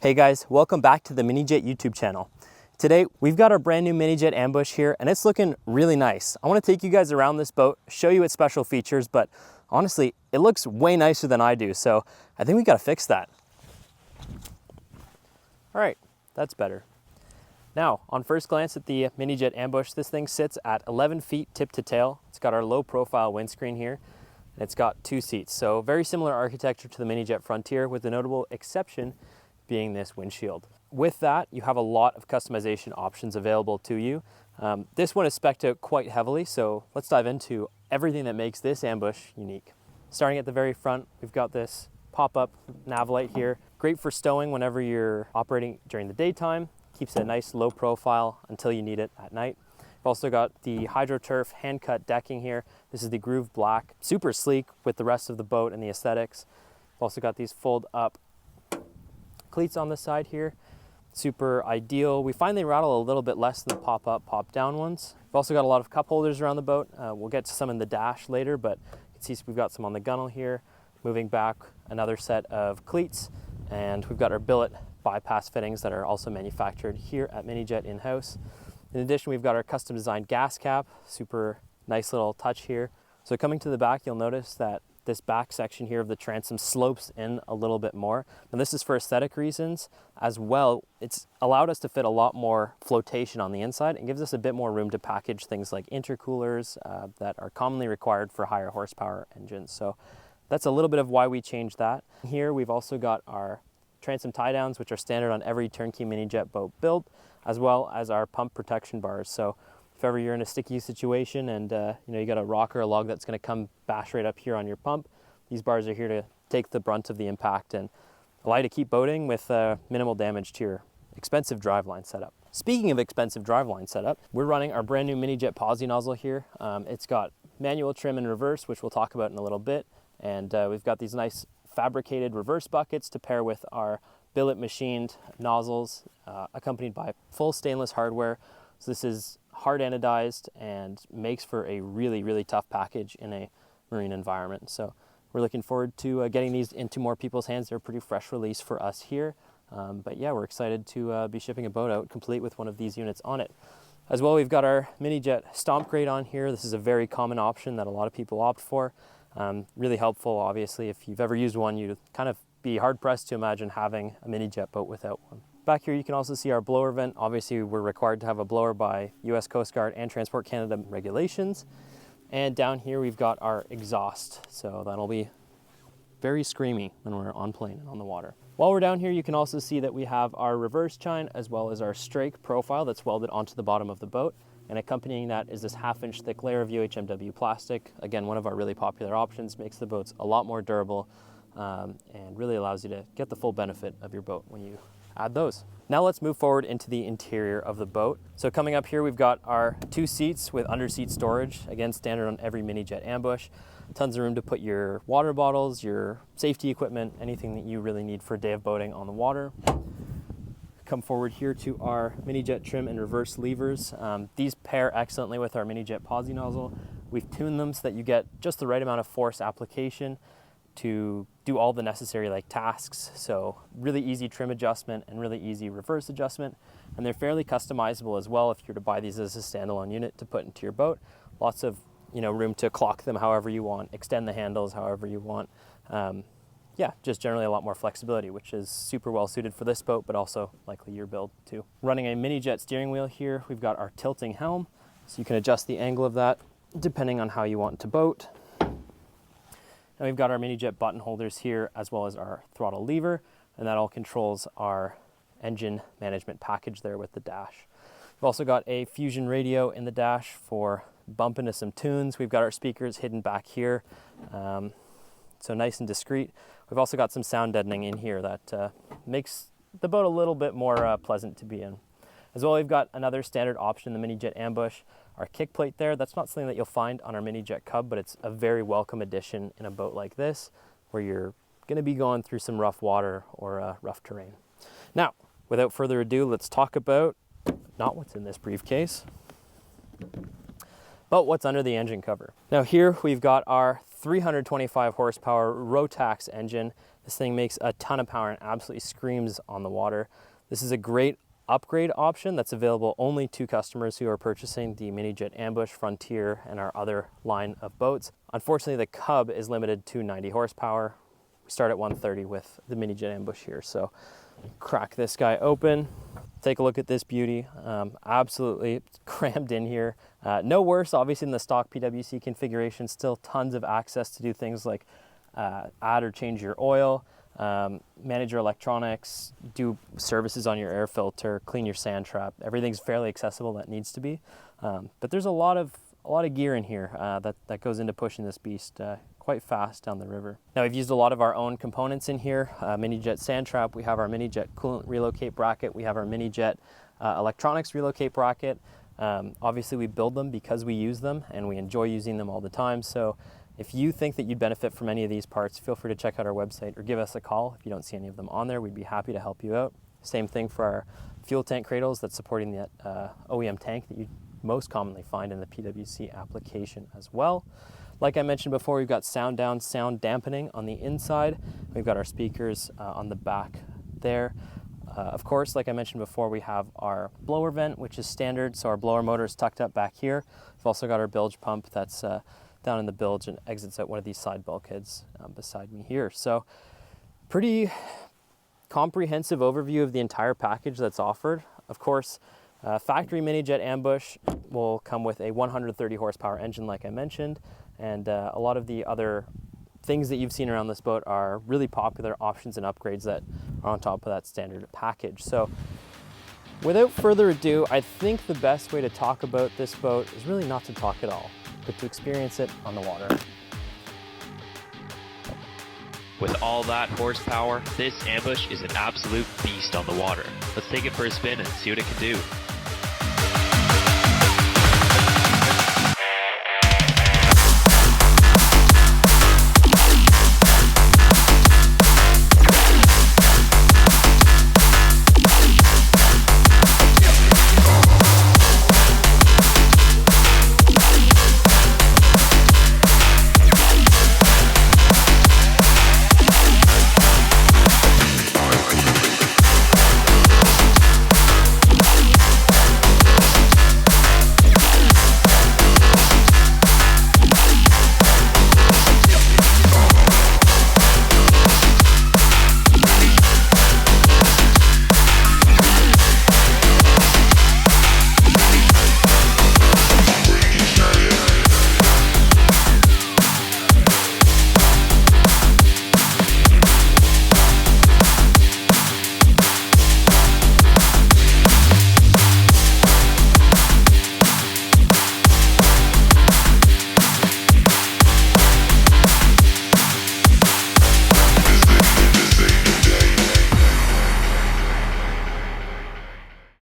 Hey guys, welcome back to the Minijet YouTube channel. Today we've got our brand new Minijet Ambush here and it's looking really nice. I want to take you guys around this boat, show you its special features, but honestly, it looks way nicer than I do, so I think we got to fix that. All right, that's better. Now, on first glance at the Minijet Ambush, this thing sits at 11 feet tip to tail. It's got our low profile windscreen here, and it's got 2 seats. So very similar architecture to the Minijet Frontier, with the notable exception being this windshield. With that, you have a lot of customization options available to you. This one is spec'd out quite heavily, so let's dive into everything that makes this Ambush unique. Starting at the very front, we've got this pop-up nav light here. Great for stowing whenever you're operating during the daytime. Keeps it a nice low profile until you need it at night. We've also got the HydroTurf hand-cut decking here. This is the groove black, super sleek with the rest of the boat and the aesthetics. We've also got these fold-up cleats on the side here, super ideal. We find they rattle a little bit less than the pop-up, pop-down ones. We've also got a lot of cup holders around the boat. We'll get to some in the dash later, but you can see we've got some on the gunnel here. Moving back, another set of cleats, and we've got our billet bypass fittings that are also manufactured here at Minijet in-house. In addition, we've got our custom designed gas cap, super nice little touch here. So coming to the back, you'll notice that this back section here of the transom slopes in a little bit more. And this is for aesthetic reasons as well. It's allowed us to fit a lot more flotation on the inside and gives us a bit more room to package things like intercoolers that are commonly required for higher horsepower engines. So that's a little bit of why we changed that. Here we've also got our transom tie downs, which are standard on every turnkey Minijet boat built, as well as our pump protection bars. So if ever you're in a sticky situation and you got a rock or a log that's going to come bash right up here on your pump, these bars are here to take the brunt of the impact and allow you to keep boating with minimal damage to your expensive driveline setup. Speaking of expensive driveline setup, we're running our brand new Minijet posi nozzle here. It's got manual trim and reverse, which we'll talk about in a little bit, and we've got these nice fabricated reverse buckets to pair with our billet machined nozzles, accompanied by full stainless hardware. So this is hard anodized and makes for a really, really tough package in a marine environment. So we're looking forward to getting these into more people's hands. They're a pretty fresh release for us here. But yeah, we're excited to be shipping a boat out complete with one of these units on it. As well, we've got our Minijet stomp grate on here. This is a very common option that a lot of people opt for. Really helpful, obviously. If you've ever used one, you'd kind of be hard-pressed to imagine having a Minijet boat without one. Back here you can also see our blower vent. Obviously we're required to have a blower by US Coast Guard and Transport Canada regulations. And down here we've got our exhaust. So that'll be very screamy when we're on plane and on the water. While we're down here you can also see that we have our reverse chine as well as our strake profile that's welded onto the bottom of the boat. And accompanying that is this 1/2-inch thick layer of UHMW plastic. Again, one of our really popular options, makes the boats a lot more durable and really allows you to get the full benefit of your boat when you add those. Now let's move forward into the interior of the boat. So coming up here, we've got our 2 seats with under-seat storage. Again, standard on every Minijet Ambush. Tons of room to put your water bottles, your safety equipment, anything that you really need for a day of boating on the water. Come forward here to our Minijet trim and reverse levers. These pair excellently with our Minijet posi nozzle. We've tuned them so that you get just the right amount of force application to do all the necessary tasks. So really easy trim adjustment and really easy reverse adjustment. And they're fairly customizable as well if you're to buy these as a standalone unit to put into your boat. Lots of room to clock them however you want, extend the handles however you want. Yeah, just generally a lot more flexibility, which is super well suited for this boat, but also likely your build too. Running a Minijet steering wheel here, we've got our tilting helm. So you can adjust the angle of that depending on how you want to boat. And we've got our Minijet button holders here, as well as our throttle lever, and that all controls our engine management package there with the dash. We've also got a Fusion radio in the dash for bump into some tunes. We've got our speakers hidden back here, so nice and discreet. We've also got some sound deadening in here that makes the boat a little bit more pleasant to be in. As well, we've got another standard option in the Minijet Ambush, our kick plate there. That's not something that you'll find on our Minijet Cub, but it's a very welcome addition in a boat like this, where you're going to be going through some rough water or rough terrain. Now, without further ado, let's talk about not what's in this briefcase, but what's under the engine cover. Now here we've got our 325 horsepower Rotax engine. This thing makes a ton of power and absolutely screams on the water. This is a great upgrade option that's available only to customers who are purchasing the Minijet Ambush, Frontier, and our other line of boats. Unfortunately, the Cub is limited to 90 horsepower. We start at 130 with the Minijet Ambush here. So crack this guy open. Take a look at this beauty. Absolutely crammed in here. No worse, obviously, than the stock PWC configuration. Still tons of access to do things like add or change your oil, manage your electronics, do services on your air filter, clean your sand trap. Everything's fairly accessible that needs to be. But there's a lot of gear in here that goes into pushing this beast quite fast down the river. Now, we've used a lot of our own components in here. Minijet sand trap, we have our Minijet coolant relocate bracket, we have our Minijet electronics relocate bracket. Obviously, we build them because we use them and we enjoy using them all the time. So if you think that you'd benefit from any of these parts, feel free to check out our website or give us a call. If you don't see any of them on there, we'd be happy to help you out. Same thing for our fuel tank cradles that's supporting the OEM tank that you most commonly find in the PWC application as well. Like I mentioned before, we've got sound down, sound dampening on the inside. We've got our speakers on the back there. Of course, like I mentioned before, we have our blower vent, which is standard. So our blower motor is tucked up back here. We've also got our bilge pump that's down in the bilge and exits out one of these side bulkheads beside me here. So pretty comprehensive overview of the entire package that's offered. Of course, factory Minijet Ambush will come with a 130 horsepower engine, like I mentioned, and a lot of the other things that you've seen around this boat are really popular options and upgrades that are on top of that standard package. So without further ado, I think the best way to talk about this boat is really not to talk at all, but to experience it on the water. With all that horsepower, this Ambush is an absolute beast on the water. Let's take it for a spin and see what it can do.